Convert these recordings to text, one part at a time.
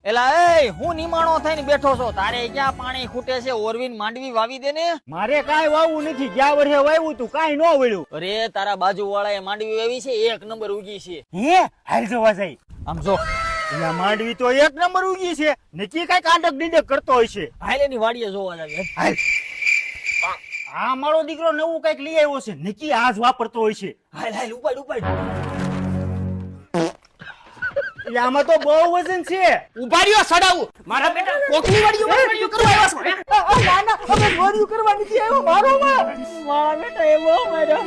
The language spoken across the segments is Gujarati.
એલા એ હું નિમાણો થઈને બેઠો છો, તારે ક્યાં પાણી ખૂટે છે? ઓરવીન માંડવી વાવી દે ને. મારે કાંઈ વાવવું નથી, ગયા વર્ષે વાવ્યું તું કાંઈ ન વળ્યું. અરે તારા બાજુ વાળાએ માંડવી વાવી છે, એક નંબર ઉગી છે. હે હાલ જોવા જાય. આમ જો એલા માંડવી તો એક નંબર ઉગી છે, નક્કી કઈ કાંડક ડીડક કરતો હોય છે. હાલ એની વાડીએ જોવા જાય. હાલ આ મારો દીકરો નવું કઈક લઈ આવ્યો છે, નક્કી આજ વાપરતો હોય છે. હાલ હાલ ઉપાડ ઉપાડ. એટલે આમાં તો બહુ વજન છે. ઉભા રહ્યો સડાવું મારા બેટા કોકની વાડીઓ વાડીઓ કરવા આવ્યા છો હે? ના ના અમે ચોરી કરવા નથી આવ્યો, મારો મારા બેટા એવો મારો.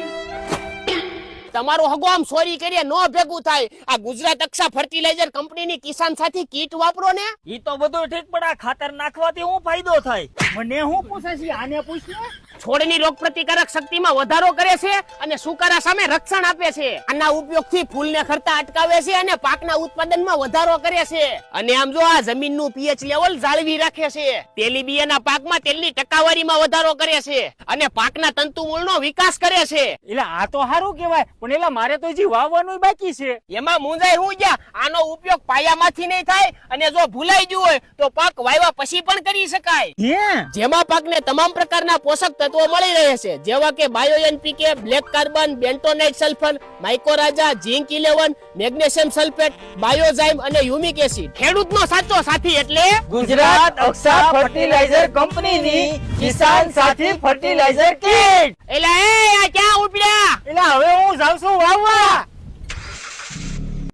તમારો હગો આમ ચોરી કરીએ નો ભેગું થાય. આ ગુજરાત અક્ષા ફર્ટિલાઇઝર કંપનીની કિસાન સાથી કીટ વાપરો ને. ઈ તો બધું ઠીક, પણ આ ખાતર નાખવાથી શું ફાયદો થાય? મને હું પૂછે છે, આને પૂછ ને. છોડની રોગ પ્રતિકારક શક્તિમાં વધારો કરે છે અને સુકારા સામે રક્ષણ આપે છે. આના ઉપયોગથી ફૂલને ખરતા અટકાવે છે અને પાકના ઉત્પાદનમાં વધારો કરે છે. અને આમ જો આ જમીનનું પીએચ લેવલ જાળવી રાખે છે. તેલીબિયાના પાકમાં તેલની ટકાવારીમાં વધારો કરે છે અને પાકના તંતુમૂળનો વિકાસ કરે છે. એટલે આ તો સારું કહેવાય, પણ એલા મારે તો હજી વાવવાનું બાકી છે. એમાં મુંજાઈ હું ગયા. આનો ઉપયોગ પાયામાંથી નહીં થાય અને જો ભૂલાઈ ગયું હોય તો પાક વાવ્યા પછી પણ કરી શકાય. હે જેમાં પાકને તમામ પ્રકારના પોષક તત્વો મળી રહે છે, જેવા કે bio NPK, black carbon, bentonite sulphur, mycorrhiza, zinc 11, magnesium sulphate, biozyme અને હ્યુમિક એસિડ. ખેડૂતનો સાચો સાથી એટલે ગુજરાત અક્ષા ફર્ટિલાઇઝર કંપનીની કિસાન સાથી ફર્ટિલાઇઝર કીટ. એલા એ આ ક્યાં ઉપડ્યા? એટલે હવે હું જાઉં છું વાવવા.